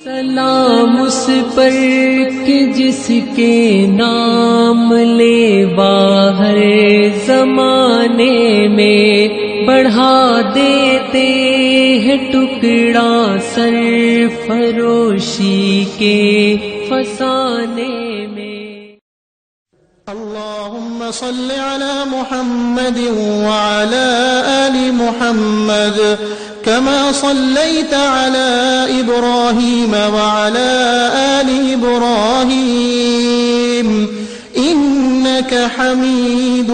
سلام اس پر کہ جس کے نام لے باہر زمانے میں بڑھا دیتے ہیں ٹکڑا سرفروشی کے فسانے میں. اللهم صل على محمد وعلى آل محمد كما صليت على إبراهيم وعلى آل إبراهيم إنك حميد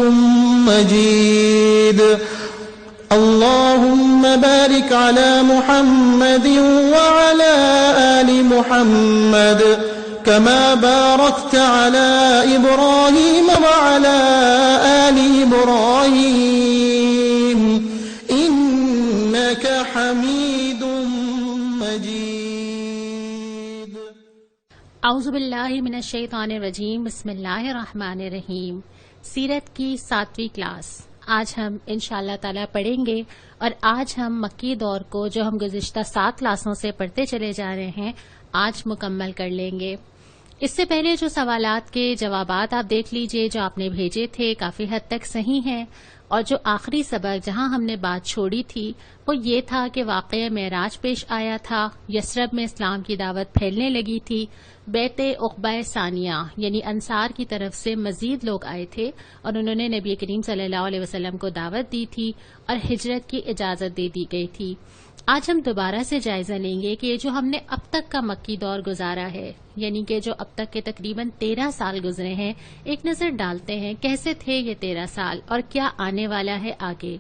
مجيد. اللهم بارك على محمد وعلى آل محمد كما باركت على إبراهيم وعلى آل إبراهيم إنك حميد مجيد. اعوذ باللہ من الشیطان الرجیم. بسم اللہ الرحمن الرحیم. سیرت کی 7ویں کلاس آج ہم انشاءاللہ تعالیٰ پڑھیں گے، اور آج ہم مکی دور کو جو ہم گزشتہ 7 کلاسوں سے پڑھتے چلے جا رہے ہیں آج مکمل کر لیں گے. اس سے پہلے جو سوالات کے جوابات آپ دیکھ لیجئے جو آپ نے بھیجے تھے کافی حد تک صحیح ہیں، اور جو آخری سبق جہاں ہم نے بات چھوڑی تھی وہ یہ تھا کہ واقعہ معراج پیش آیا تھا، یثرب میں اسلام کی دعوت پھیلنے لگی تھی، بیت عقبہ ثانیہ یعنی انصار کی طرف سے مزید لوگ آئے تھے اور انہوں نے نبی کریم صلی اللہ علیہ وسلم کو دعوت دی تھی اور ہجرت کی اجازت دے دی گئی تھی. آج ہم دوبارہ سے جائزہ لیں گے کہ یہ جو ہم نے اب تک کا مکی دور گزارا ہے، یعنی کہ جو اب تک کے تقریباً 13 سال گزرے ہیں، ایک نظر ڈالتے ہیں کیسے تھے یہ 13 سال اور کیا آنے والا ہے آگے.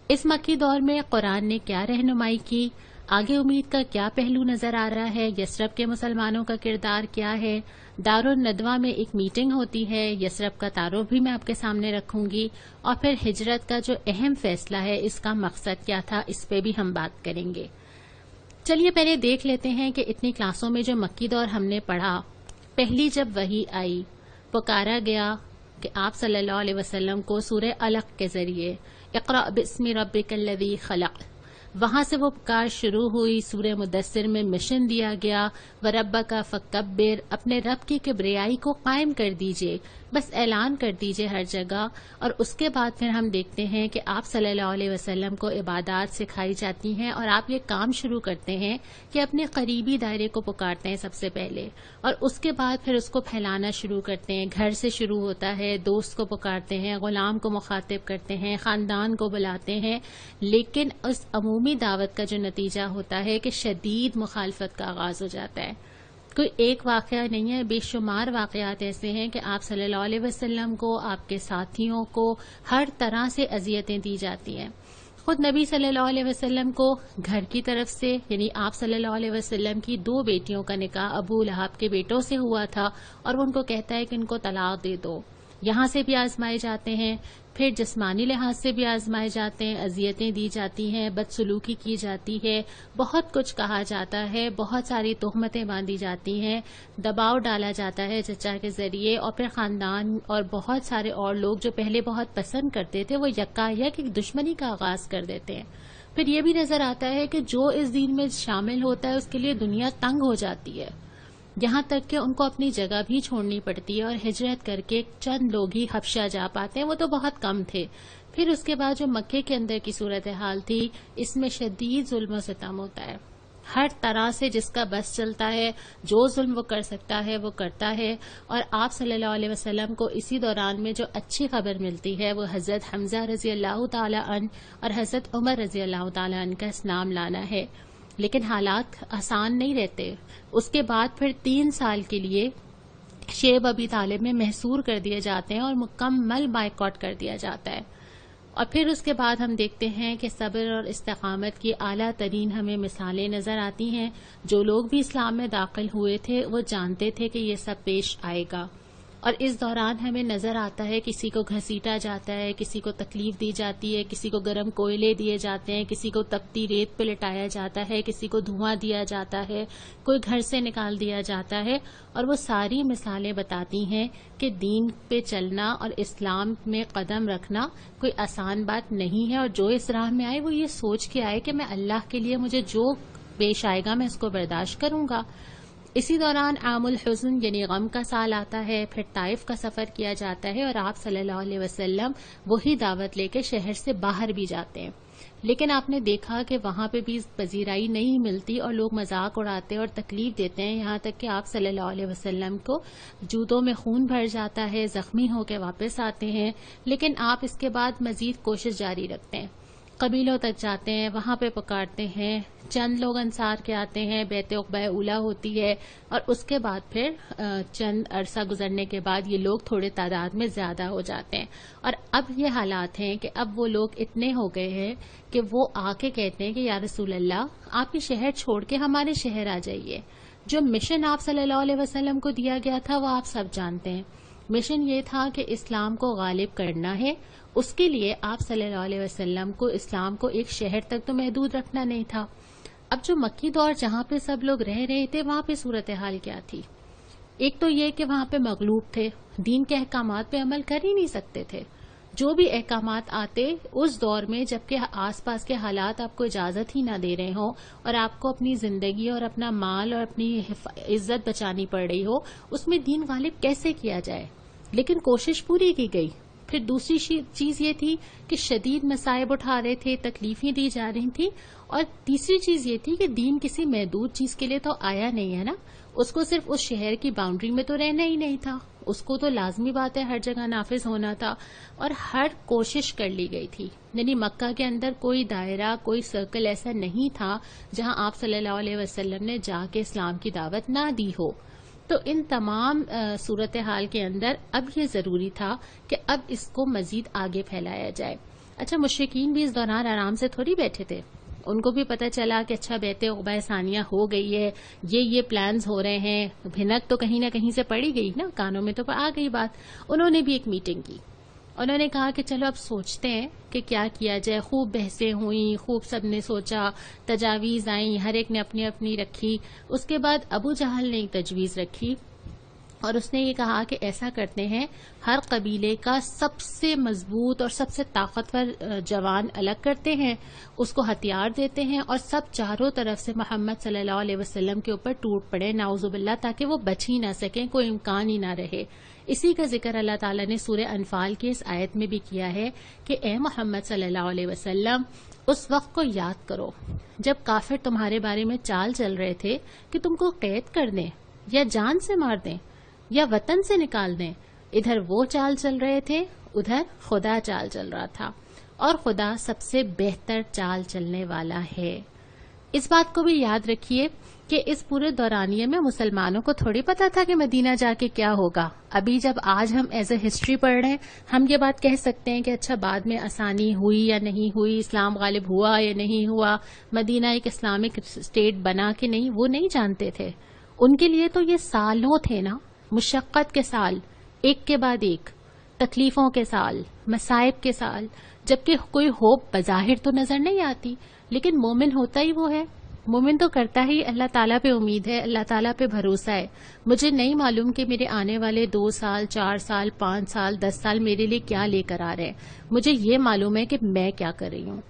اس مکی دور میں قرآن نے کیا رہنمائی کی، آگے امید کا کیا پہلو نظر آ رہا ہے، یثرب کے مسلمانوں کا کردار کیا ہے، دارالندوہ میں ایک میٹنگ ہوتی ہے، یثرب کا تعارف بھی میں آپ کے سامنے رکھوں گی، اور پھر ہجرت کا جو اہم فیصلہ ہے اس کا مقصد کیا تھا اس پہ بھی ہم بات کریں گے. چلیے پہلے دیکھ لیتے ہیں کہ اتنی کلاسوں میں جو مکی دور ہم نے پڑھا، پہلی جب وحی آئی پکارا گیا کہ آپ صلی اللہ علیہ وسلم کو سورہ علق کے ذریعے اقرأ باسم ربک الذی خلق، وہاں سے وہ پکار شروع ہوئی. سورہ مدثر میں مشن دیا گیا وَرَبَّكَ فَكَبِّرْ، اپنے رب کی کبریائی کو قائم کر دیجئے، بس اعلان کر دیجئے ہر جگہ. اور اس کے بعد پھر ہم دیکھتے ہیں کہ آپ صلی اللہ علیہ وسلم کو عبادات سکھائی جاتی ہیں اور آپ یہ کام شروع کرتے ہیں کہ اپنے قریبی دائرے کو پکارتے ہیں سب سے پہلے، اور اس کے بعد پھر اس کو پھیلانا شروع کرتے ہیں. گھر سے شروع ہوتا ہے، دوست کو پکارتے ہیں، غلام کو مخاطب کرتے ہیں، خاندان کو بلاتے ہیں، لیکن اس عمومی دعوت کا جو نتیجہ ہوتا ہے کہ شدید مخالفت کا آغاز ہو جاتا ہے. کوئی ایک واقعہ نہیں ہے، بے شمار واقعات ایسے ہیں کہ آپ صلی اللہ علیہ وسلم کو، آپ کے ساتھیوں کو ہر طرح سے اذیتیں دی جاتی ہیں. خود نبی صلی اللہ علیہ وسلم کو گھر کی طرف سے، یعنی آپ صلی اللہ علیہ وسلم کی 2 بیٹیوں کا نکاح ابو لہب کے بیٹوں سے ہوا تھا، اور وہ ان کو کہتا ہے کہ ان کو طلاق دے دو. یہاں سے بھی آزمائے جاتے ہیں، پھر جسمانی لحاظ سے بھی آزمائے جاتے ہیں، اذیتیں دی جاتی ہیں، بدسلوکی کی جاتی ہے، بہت کچھ کہا جاتا ہے، بہت ساری تہمتیں باندھی جاتی ہیں، دباؤ ڈالا جاتا ہے چچا کے ذریعے، اور پھر خاندان اور بہت سارے اور لوگ جو پہلے بہت پسند کرتے تھے وہ یکایک ایک دشمنی کا آغاز کر دیتے ہیں. پھر یہ بھی نظر آتا ہے کہ جو اس دین میں شامل ہوتا ہے اس کے لیے دنیا تنگ ہو جاتی ہے، یہاں تک کہ ان کو اپنی جگہ بھی چھوڑنی پڑتی ہے، اور ہجرت کر کے چند لوگ ہی حبشہ جا پاتے ہیں، وہ تو بہت کم تھے. پھر اس کے بعد جو مکے کے اندر کی صورتحال تھی، اس میں شدید ظلم و ستم ہوتا ہے، ہر طرح سے جس کا بس چلتا ہے، جو ظلم وہ کر سکتا ہے وہ کرتا ہے. اور آپ صلی اللہ علیہ وسلم کو اسی دوران میں جو اچھی خبر ملتی ہے وہ حضرت حمزہ رضی اللہ تعالی عنہ اور حضرت عمر رضی اللہ تعالی عنہ کا اسلام لانا ہے. لیکن حالات آسان نہیں رہتے. اس کے بعد پھر 3 سال کے لیے شیب ابی طالب میں محصور کر دیے جاتے ہیں اور مکمل بائیکاٹ کر دیا جاتا ہے. اور پھر اس کے بعد ہم دیکھتے ہیں کہ صبر اور استقامت کی اعلیٰ ترین ہمیں مثالیں نظر آتی ہیں. جو لوگ بھی اسلام میں داخل ہوئے تھے وہ جانتے تھے کہ یہ سب پیش آئے گا، اور اس دوران ہمیں نظر آتا ہے کسی کو گھسیٹا جاتا ہے، کسی کو تکلیف دی جاتی ہے، کسی کو گرم کوئلے دیے جاتے ہیں، کسی کو تپتی ریت پہ لٹایا جاتا ہے، کسی کو دھواں دیا جاتا ہے، کوئی گھر سے نکال دیا جاتا ہے. اور وہ ساری مثالیں بتاتی ہیں کہ دین پہ چلنا اور اسلام میں قدم رکھنا کوئی آسان بات نہیں ہے. اور جو اس راہ میں آئے وہ یہ سوچ کے آئے کہ میں اللہ کے لیے مجھے جو پیش آئے گا میں اس کو برداشت کروں گا. اسی دوران عام الحزن یعنی غم کا سال آتا ہے. پھر طائف کا سفر کیا جاتا ہے اور آپ صلی اللہ علیہ وسلم وہی دعوت لے کے شہر سے باہر بھی جاتے ہیں. لیکن آپ نے دیکھا کہ وہاں پہ بھی پذیرائی نہیں ملتی اور لوگ مذاق اڑاتے اور تکلیف دیتے ہیں, یہاں تک کہ آپ صلی اللہ علیہ وسلم کو جوتوں میں خون بھر جاتا ہے, زخمی ہو کے واپس آتے ہیں. لیکن آپ اس کے بعد مزید کوشش جاری رکھتے ہیں, قبیلوں تک جاتے ہیں, وہاں پہ پکارتے ہیں. چند لوگ انصار کے آتے ہیں, بیعت عقبہ اولا ہوتی ہے اور اس کے بعد پھر چند عرصہ گزرنے کے بعد یہ لوگ تھوڑے تعداد میں زیادہ ہو جاتے ہیں. اور اب یہ حالات ہیں کہ اب وہ لوگ اتنے ہو گئے ہیں کہ وہ آ کے کہتے ہیں کہ یا رسول اللہ آپ یہ شہر چھوڑ کے ہمارے شہر آ جائیے. جو مشن آپ صلی اللہ علیہ وسلم کو دیا گیا تھا وہ آپ سب جانتے ہیں. مشن یہ تھا کہ اسلام کو غالب کرنا ہے. اس کے لیے آپ صلی اللہ علیہ وسلم کو اسلام کو ایک شہر تک تو محدود رکھنا نہیں تھا. اب جو مکی دور جہاں پہ سب لوگ رہ رہے تھے وہاں پہ صورتحال کیا تھی؟ ایک تو یہ کہ وہاں پہ مغلوب تھے, دین کے احکامات پہ عمل کر ہی نہیں سکتے تھے. جو بھی احکامات آتے اس دور میں جبکہ آس پاس کے حالات آپ کو اجازت ہی نہ دے رہے ہوں اور آپ کو اپنی زندگی اور اپنا مال اور اپنی عزت بچانی پڑ رہی ہو, اس میں دین غالب کیسے کیا جائے؟ لیکن کوشش پوری کی گئی. پھر دوسری چیز یہ تھی کہ شدید مصائب اٹھا رہے تھے, تکلیفیں دی جا رہی تھیں. اور تیسری چیز یہ تھی کہ دین کسی محدود چیز کے لیے تو آیا نہیں ہے نا, اس کو صرف اس شہر کی باؤنڈری میں تو رہنا ہی نہیں تھا, اس کو تو لازمی بات ہے ہر جگہ نافذ ہونا تھا. اور ہر کوشش کر لی گئی تھی. یعنی مکہ کے اندر کوئی دائرہ, کوئی سرکل ایسا نہیں تھا جہاں آپ صلی اللہ علیہ وسلم نے جا کے اسلام کی دعوت نہ دی ہو. تو ان تمام صورتحال کے اندر اب یہ ضروری تھا کہ اب اس کو مزید آگے پھیلایا جائے. اچھا مشرکین بھی اس دوران آرام سے تھوڑی بیٹھے تھے, ان کو بھی پتہ چلا کہ اچھا بیعت عقبہ ثانیہ ہو گئی ہے, یہ پلانز ہو رہے ہیں. بھنک تو کہیں نہ کہیں سے پڑی گئی نا, کانوں میں تو آ گئی بات. انہوں نے بھی ایک میٹنگ کی, انہوں نے کہا کہ چلو اب سوچتے ہیں کہ کیا کیا جائے. خوب بحثیں ہوئیں, خوب سب نے سوچا, تجاویز آئیں, ہر ایک نے اپنی اپنی رکھی. اس کے بعد ابو جہل نے ایک تجویز رکھی اور اس نے یہ کہا کہ ایسا کرتے ہیں, ہر قبیلے کا سب سے مضبوط اور سب سے طاقتور جوان الگ کرتے ہیں, اس کو ہتھیار دیتے ہیں اور سب چاروں طرف سے محمد صلی اللہ علیہ وسلم کے اوپر ٹوٹ پڑے نعوذ باللہ, تاکہ وہ بچ ہی نہ سکیں, کوئی امکان ہی نہ رہے. اسی کا ذکر اللہ تعالیٰ نے سورہ انفال کی اس آیت میں بھی کیا ہے کہ اے محمد صلی اللہ علیہ وسلم اس وقت کو یاد کرو جب کافر تمہارے بارے میں چال چل رہے تھے کہ تم کو قید کر دیں یا جان سے مار دیں یا وطن سے نکال دیں. ادھر وہ چال چل رہے تھے, ادھر خدا چال چل رہا تھا, اور خدا سب سے بہتر چال چلنے والا ہے. اس بات کو بھی یاد رکھیے کہ اس پورے دورانیے میں مسلمانوں کو تھوڑی پتا تھا کہ مدینہ جا کے کیا ہوگا. ابھی جب آج ہم ایز اے ہسٹری پڑھ رہے ہیں ہم یہ بات کہہ سکتے ہیں کہ اچھا بعد میں آسانی ہوئی یا نہیں ہوئی, اسلام غالب ہوا یا نہیں ہوا, مدینہ ایک اسلامک اسٹیٹ بنا کہ نہیں, وہ نہیں جانتے تھے. ان کے لیے تو یہ سالوں تھے نا, مشقت کے سال, ایک کے بعد ایک, تکلیفوں کے سال, مصائب کے سال, جبکہ کوئی ہوپ بظاہر تو نظر نہیں آتی. لیکن مومن ہوتا ہی وہ ہے, مومن تو کرتا ہی اللہ تعالیٰ پہ امید ہے, اللہ تعالیٰ پہ بھروسہ ہے. مجھے نہیں معلوم کہ میرے آنے والے 2 سال 4 سال 5 سال 10 سال میرے لیے کیا لے کر آ رہے ہیں, مجھے یہ معلوم ہے کہ میں کیا کر رہی ہوں.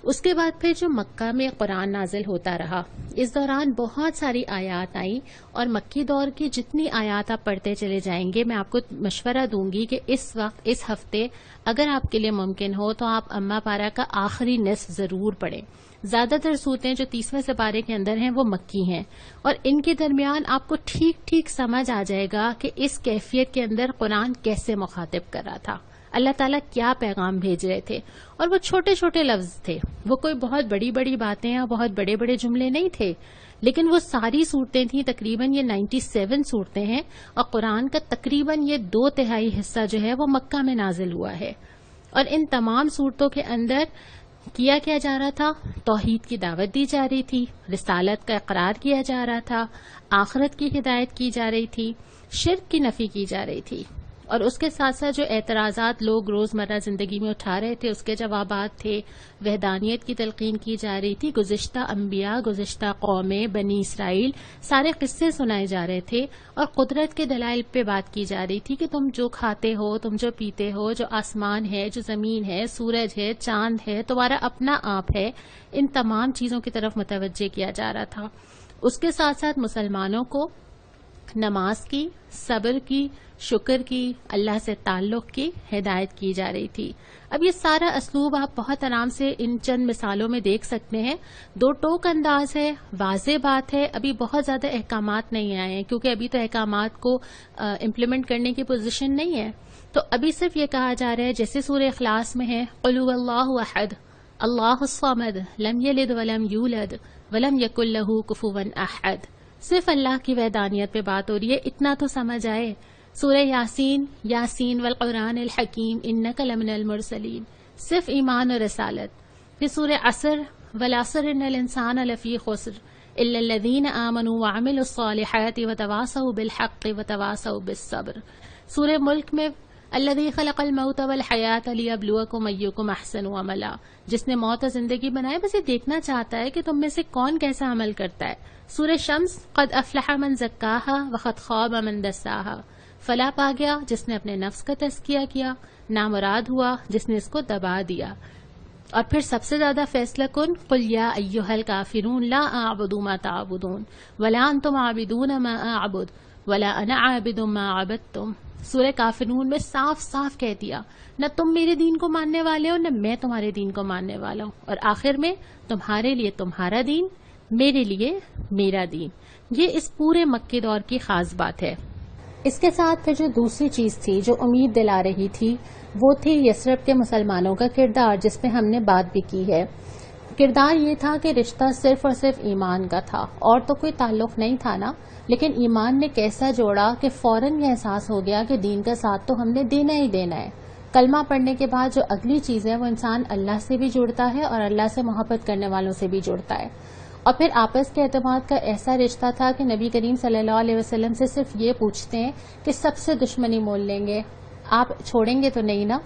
اس کے بعد پھر جو مکہ میں قرآن نازل ہوتا رہا, اس دوران بہت ساری آیات آئیں, اور مکی دور کی جتنی آیات آپ پڑھتے چلے جائیں گے میں آپ کو مشورہ دوں گی کہ اس وقت اس ہفتے اگر آپ کے لیے ممکن ہو تو آپ امہ پارہ کا آخری نصف ضرور پڑھیں. زیادہ تر صورتیں جو 30ویں سپارے کے اندر ہیں وہ مکی ہیں, اور ان کے درمیان آپ کو ٹھیک ٹھیک سمجھ آ جائے گا کہ اس کیفیت کے اندر قرآن کیسے مخاطب کر رہا تھا, اللہ تعالیٰ کیا پیغام بھیج رہے تھے. اور وہ چھوٹے چھوٹے لفظ تھے, وہ کوئی بہت بڑی بڑی باتیں یا بہت بڑے بڑے جملے نہیں تھے, لیکن وہ ساری صورتیں تھیں. تقریباً یہ 97 صورتیں ہیں, اور قرآن کا تقریباً یہ 2/3 حصہ جو ہے وہ مکہ میں نازل ہوا ہے. اور ان تمام صورتوں کے اندر کیا جا رہا تھا, توحید کی دعوت دی جا رہی تھی, رسالت کا اقرار کیا جا رہا تھا, آخرت کی ہدایت کی جا رہی تھی, شرک کی نفی کی جا رہی تھی. اور اس کے ساتھ ساتھ جو اعتراضات لوگ روزمرہ زندگی میں اٹھا رہے تھے اس کے جوابات تھے، وحدانیت کی تلقین کی جا رہی تھی، گزشتہ انبیاء، گزشتہ قومیں، بنی اسرائیل، سارے قصے سنائے جا رہے تھے، اور قدرت کے دلائل پہ بات کی جا رہی تھی کہ تم جو کھاتے ہو، تم جو پیتے ہو، جو آسمان ہے، جو زمین ہے، سورج ہے، چاند ہے، تمہارا اپنا آپ ہے، ان تمام چیزوں کی طرف متوجہ کیا جا رہا تھا۔ اس کے ساتھ ساتھ مسلمانوں کو نماز کی، صبر کی، شکر کی، اللہ سے تعلق کی ہدایت کی جا رہی تھی۔ اب یہ سارا اسلوب آپ بہت آرام سے ان چند مثالوں میں دیکھ سکتے ہیں، دو ٹوک انداز ہے، واضح بات ہے، ابھی بہت زیادہ احکامات نہیں آئے ہیں کیونکہ ابھی تو احکامات کو امپلیمنٹ کرنے کی پوزیشن نہیں ہے، تو ابھی صرف یہ کہا جا رہا ہے جیسے سورہ اخلاص میں ہے قل هو اللہ احد اللہ الصمد لم یلد ولم یولد ولم یکن لہ کفوا احد، صرف اللہ کی وحدانیت پہ بات ہو رہی ہے، اتنا تو سمجھ آئے۔ سورہ یاسین، یاسین والقرآن الحکیم انک لمن المرسلین، صرف ایمان اور رسالت۔ پھر سورہ عصر، والعصر ان الانسان لفی خسر الا الذین آمنوا وعملوا الصالحات وتواصوا بالحق وتواصوا بالصبر۔ سورہ ملک میں الذی خلق الموت والحیات لیبلوکم ایکم احسن عملا، جس نے موت اور زندگی بنائے بس یہ دیکھنا چاہتا ہے کہ تم میں سے کون کیسا عمل کرتا ہے۔ سورہ شمس قد افلح من زکاہا وقد خاب من دساہا، فلاح پا گیا جس نے اپنے نفس کا تزکیہ کیا، نامراد ہوا جس نے اس کو دبا دیا۔ اور پھر سب سے زیادہ فیصلہ کن قل یا ایھا الکافرون لا اعبد ما تعبدون ولا انتم عابدون ما اعبد ولا انا عابد ما عبدتم۔ سورہ کافرون میں صاف صاف کہہ دیا نہ تم میرے دین کو ماننے والے ہو نہ میں تمہارے دین کو ماننے والا ہوں، اور آخر میں تمہارے لیے تمہارا دین، میرے لیے میرا دین۔ یہ اس پورے مکی دور کی خاص بات ہے۔ اس کے ساتھ پھر جو دوسری چیز تھی جو امید دلا رہی تھی وہ تھی یثرب کے مسلمانوں کا کردار، جس پہ ہم نے بات بھی کی ہے۔ کردار یہ تھا کہ رشتہ صرف اور صرف ایمان کا تھا، اور تو کوئی تعلق نہیں تھا نا، لیکن ایمان نے کیسا جوڑا کہ فوراً یہ احساس ہو گیا کہ دین کا ساتھ تو ہم نے دینا ہی دینا ہے۔ کلمہ پڑھنے کے بعد جو اگلی چیز ہے وہ انسان اللہ سے بھی جڑتا ہے اور اللہ سے محبت کرنے والوں سے بھی جڑتا ہے، اور پھر آپس کے اعتماد کا ایسا رشتہ تھا کہ نبی کریم صلی اللہ علیہ وسلم سے صرف یہ پوچھتے ہیں کہ سب سے دشمنی مول لیں گے، آپ چھوڑیں گے تو نہیں نا؟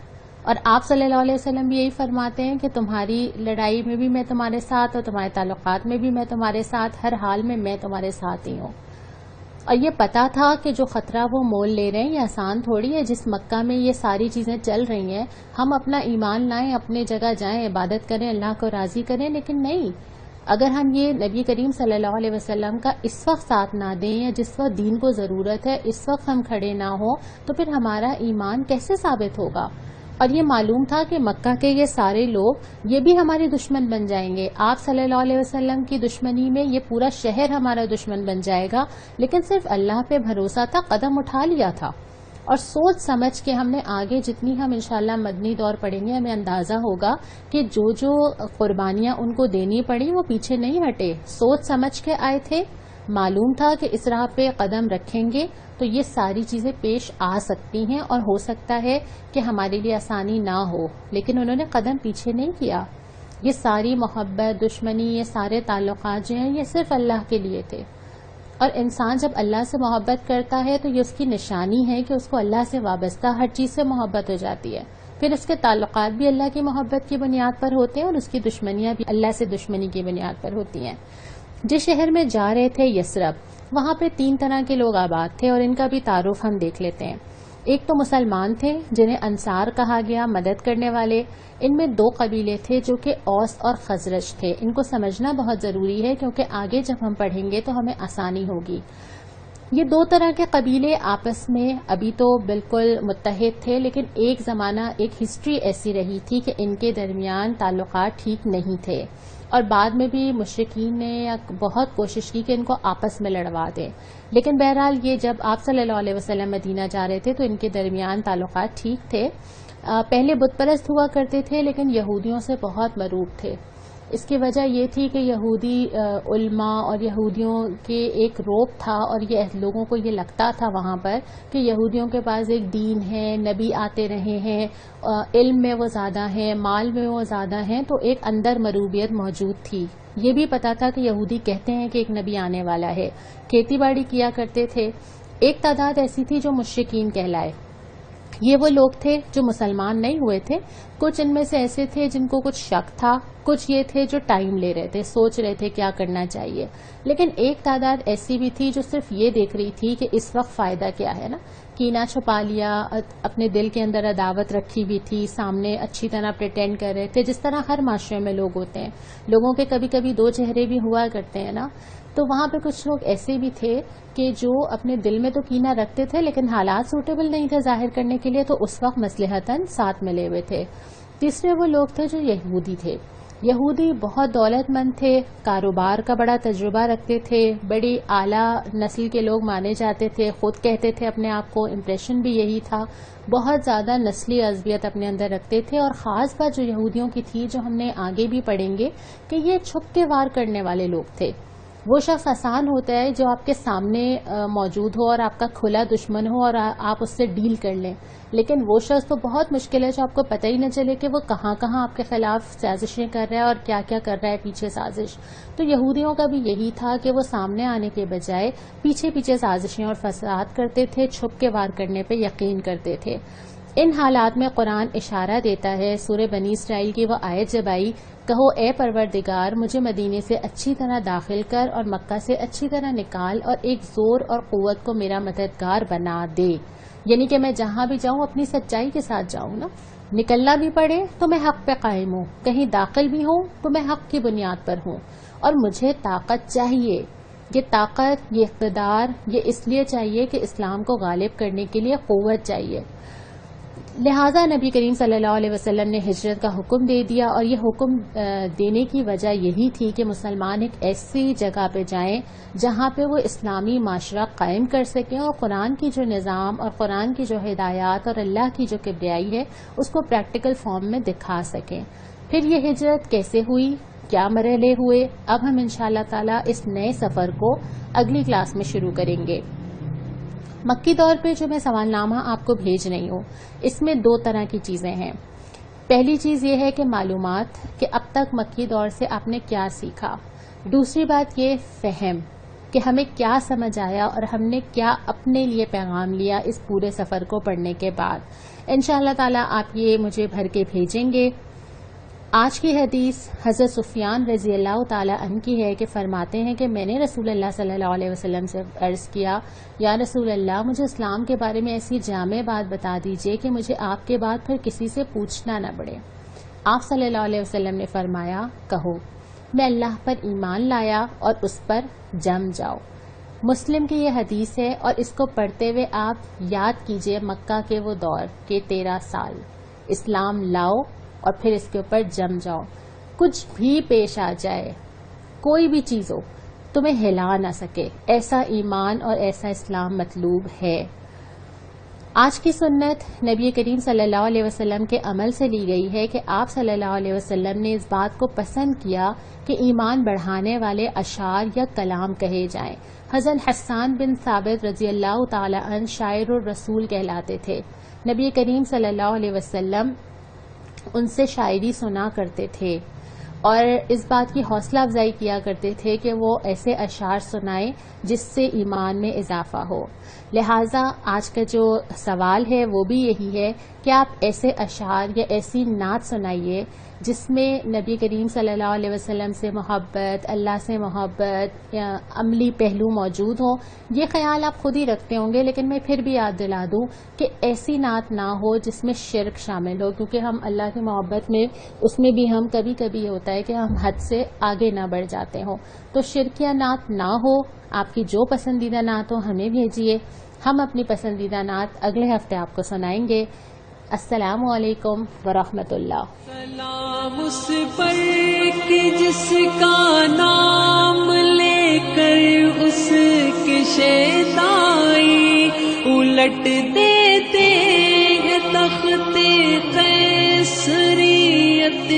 اور آپ صلی اللہ علیہ وسلم بھی یہی فرماتے ہیں کہ تمہاری لڑائی میں بھی میں تمہارے ساتھ اور تمہارے تعلقات میں بھی میں تمہارے ساتھ، ہر حال میں میں تمہارے ساتھ ہی ہوں۔ اور یہ پتا تھا کہ جو خطرہ وہ مول لے رہے ہیں یہ آسان تھوڑی ہے، جس مکہ میں یہ ساری چیزیں چل رہی ہیں ہم اپنا ایمان لائیں، اپنے جگہ جائیں، عبادت کریں، اللہ کو راضی کریں، لیکن نہیں، اگر ہم یہ نبی کریم صلی اللہ علیہ وسلم کا اس وقت ساتھ نہ دیں یا جس وقت دین کو ضرورت ہے اس وقت ہم کھڑے نہ ہوں تو پھر ہمارا ایمان کیسے ثابت ہوگا؟ اور یہ معلوم تھا کہ مکہ کے یہ سارے لوگ یہ بھی ہمارے دشمن بن جائیں گے، آپ صلی اللہ علیہ وسلم کی دشمنی میں یہ پورا شہر ہمارا دشمن بن جائے گا، لیکن صرف اللہ پہ بھروسہ تھا، قدم اٹھا لیا تھا، اور سوچ سمجھ کے ہم نے آگے جتنی ہم انشاءاللہ مدنی دور پڑھیں گے ہمیں اندازہ ہوگا کہ جو جو قربانیاں ان کو دینی پڑی وہ پیچھے نہیں ہٹے، سوچ سمجھ کے آئے تھے، معلوم تھا کہ اس راہ پہ قدم رکھیں گے تو یہ ساری چیزیں پیش آ سکتی ہیں اور ہو سکتا ہے کہ ہمارے لیے آسانی نہ ہو، لیکن انہوں نے قدم پیچھے نہیں کیا۔ یہ ساری محبت، دشمنی، یہ سارے تعلقات جو ہیں یہ صرف اللہ کے لیے تھے، اور انسان جب اللہ سے محبت کرتا ہے تو یہ اس کی نشانی ہے کہ اس کو اللہ سے وابستہ ہر چیز سے محبت ہو جاتی ہے، پھر اس کے تعلقات بھی اللہ کی محبت کی بنیاد پر ہوتے ہیں اور اس کی دشمنیاں بھی اللہ سے دشمنی کی بنیاد پر ہوتی ہیں۔ جس شہر میں جا رہے تھے یثرب، وہاں پہ 3 طرح کے لوگ آباد تھے اور ان کا بھی تعارف ہم دیکھ لیتے ہیں۔ ایک تو مسلمان تھے جنہیں انصار کہا گیا، مدد کرنے والے۔ ان میں 2 قبیلے تھے جو کہ اوس اور خزرج تھے، ان کو سمجھنا بہت ضروری ہے کیونکہ آگے جب ہم پڑھیں گے تو ہمیں آسانی ہوگی۔ یہ 2 طرح کے قبیلے آپس میں ابھی تو بالکل متحد تھے، لیکن ایک زمانہ، ایک ہسٹری ایسی رہی تھی کہ ان کے درمیان تعلقات ٹھیک نہیں تھے، اور بعد میں بھی مشرکین نے بہت کوشش کی کہ ان کو آپس میں لڑوا دیں، لیکن بہرحال یہ جب آپ صلی اللہ علیہ وسلم مدینہ جا رہے تھے تو ان کے درمیان تعلقات ٹھیک تھے۔ پہلے بت پرست ہوا کرتے تھے لیکن یہودیوں سے بہت مرعوب تھے۔ اس کی وجہ یہ تھی کہ یہودی علماء اور یہودیوں کے ایک روب تھا، اور یہ لوگوں کو یہ لگتا تھا وہاں پر کہ یہودیوں کے پاس ایک دین ہے، نبی آتے رہے ہیں، علم میں وہ زیادہ ہیں، مال میں وہ زیادہ ہیں، تو ایک اندر مروبیت موجود تھی۔ یہ بھی پتا تھا کہ یہودی کہتے ہیں کہ ایک نبی آنے والا ہے، کھیتی باڑی کیا کرتے تھے۔ ایک تعداد ایسی تھی جو مشرکین کہلائے، یہ وہ لوگ تھے جو مسلمان نہیں ہوئے تھے. کچھ ان میں سے ایسے تھے جن کو کچھ شک تھا, کچھ یہ تھے جو ٹائم لے رہے تھے, سوچ رہے تھے کیا کرنا چاہیے. لیکن ایک تعداد ایسی بھی تھی جو صرف یہ دیکھ رہی تھی کہ اس وقت فائدہ کیا ہے نا. کینہ چھپا لیا, اپنے دل کے اندر عداوت رکھی ہوئی تھی, سامنے اچھی طرح پریٹینڈ کر رہے تھے, جس طرح ہر معاشرے میں لوگ ہوتے ہیں. لوگوں کے کبھی کبھی دو چہرے بھی ہوا کرتے ہیں نا. تو وہاں پہ کچھ لوگ ایسے بھی تھے کہ جو اپنے دل میں تو کینہ رکھتے تھے لیکن حالات سوٹیبل نہیں تھے ظاہر کرنے کے لیے, تو اس وقت مصلحتاً ساتھ ملے ہوئے تھے. تیسرے وہ لوگ تھے جو یہودی تھے. یہودی بہت دولت مند تھے, کاروبار کا بڑا تجربہ رکھتے تھے, بڑی اعلیٰ نسل کے لوگ مانے جاتے تھے, خود کہتے تھے اپنے آپ کو, امپریشن بھی یہی تھا. بہت زیادہ نسلی عصبیت اپنے اندر رکھتے تھے. اور خاص بات جو یہودیوں کی تھی, جو ہم نے آگے بھی پڑھیں گے, کہ یہ چھپ کے وار کرنے والے لوگ تھے. وہ شخص آسان ہوتا ہے جو آپ کے سامنے موجود ہو اور آپ کا کھلا دشمن ہو اور آپ اس سے ڈیل کر لیں, لیکن وہ شخص تو بہت مشکل ہے جو آپ کو پتہ ہی نہ چلے کہ وہ کہاں کہاں آپ کے خلاف سازشیں کر رہا ہے اور کیا کیا کر رہا ہے پیچھے سازش. تو یہودیوں کا بھی یہی تھا کہ وہ سامنے آنے کے بجائے پیچھے پیچھے سازشیں اور فساد کرتے تھے, چھپ کے وار کرنے پہ یقین کرتے تھے. ان حالات میں قرآن اشارہ دیتا ہے, سورہ بنی اسرائیل کی وہ آیت جب آئی, کہو اے پروردگار مجھے مدینے سے اچھی طرح داخل کر اور مکہ سے اچھی طرح نکال اور ایک زور اور قوت کو میرا مددگار بنا دے. یعنی کہ میں جہاں بھی جاؤں اپنی سچائی کے ساتھ جاؤں نا. نکلنا بھی پڑے تو میں حق پہ قائم ہوں, کہیں داخل بھی ہوں تو میں حق کی بنیاد پر ہوں. اور مجھے طاقت چاہیے. یہ طاقت, یہ اقتدار, یہ اس لیے چاہیے کہ اسلام کو غالب کرنے کے لیے قوت چاہیے. لہٰذا نبی کریم صلی اللہ علیہ وسلم نے ہجرت کا حکم دے دیا, اور یہ حکم دینے کی وجہ یہی تھی کہ مسلمان ایک ایسی جگہ پہ جائیں جہاں پہ وہ اسلامی معاشرہ قائم کر سکیں اور قرآن کی جو نظام اور قرآن کی جو ہدایات اور اللہ کی جو کبریائی ہے اس کو پریکٹیکل فارم میں دکھا سکیں. پھر یہ ہجرت کیسے ہوئی, کیا مرحلے ہوئے, اب ہم انشاءاللہ تعالی اس نئے سفر کو اگلی کلاس میں شروع کریں گے. مکی دور پہ جو میں سوال نامہ آپ کو بھیج رہی ہوں, اس میں دو طرح کی چیزیں ہیں. پہلی چیز یہ ہے کہ معلومات, کہ اب تک مکی دور سے آپ نے کیا سیکھا. دوسری بات یہ فہم, کہ ہمیں کیا سمجھ آیا اور ہم نے کیا اپنے لیے پیغام لیا اس پورے سفر کو پڑھنے کے بعد. انشاءاللہ تعالی آپ یہ مجھے بھر کے بھیجیں گے. آج کی حدیث حضرت سفیان رضی اللہ تعالی عنہ کی ہے کہ فرماتے ہیں کہ میں نے رسول اللہ صلی اللہ علیہ وسلم سے عرض کیا, یا رسول اللہ مجھے اسلام کے بارے میں ایسی جامع بات بتا دیجئے کہ مجھے آپ کے بعد پھر کسی سے پوچھنا نہ پڑے. آپ صلی اللہ علیہ وسلم نے فرمایا, کہو میں اللہ پر ایمان لایا اور اس پر جم جاؤ. مسلم کی یہ حدیث ہے, اور اس کو پڑھتے ہوئے آپ یاد کیجئے مکہ کے وہ دور کے 13 سال, اسلام لاؤ اور پھر اس کے اوپر جم جاؤ. کچھ بھی پیش آ جائے, کوئی بھی چیز ہو, تمہیں ہلا نہ سکے, ایسا ایمان اور ایسا اسلام مطلوب ہے. آج کی سنت نبی کریم صلی اللہ علیہ وسلم کے عمل سے لی گئی ہے کہ آپ صلی اللہ علیہ وسلم نے اس بات کو پسند کیا کہ ایمان بڑھانے والے اشعار یا کلام کہے جائیں. حضرت حسان بن ثابت رضی اللہ تعالی عنہ شاعر الرسول کہلاتے تھے. نبی کریم صلی اللہ علیہ وسلم ان سے شاعری سنا کرتے تھے اور اس بات کی حوصلہ افزائی کیا کرتے تھے کہ وہ ایسے اشعار سنائیں جس سے ایمان میں اضافہ ہو. لہٰذا آج کا جو سوال ہے وہ بھی یہی ہے کہ آپ ایسے اشعار یا ایسی نعت سنائیے جس میں نبی کریم صلی اللہ علیہ وسلم سے محبت, اللہ سے محبت, عملی پہلو موجود ہوں. یہ خیال آپ خود ہی رکھتے ہوں گے, لیکن میں پھر بھی یاد دلا دوں کہ ایسی نعت نہ ہو جس میں شرک شامل ہو, کیونکہ ہم اللہ کی محبت میں اس میں بھی ہم کبھی کبھی ہوتا ہے کہ ہم حد سے آگے نہ بڑھ جاتے ہوں. تو شرکیہ نعت نہ ہو. آپ کی جو پسندیدہ نعت ہو ہمیں بھیجیے, ہم اپنی پسندیدہ نعت اگلے ہفتے آپ کو سنائیں گے. السلام علیکم ورحمۃ اللہ. سلام اس پر کہ جس کا نام لے کر اس کے شیطائی الٹ دیتے ہیں تخت قیصریت.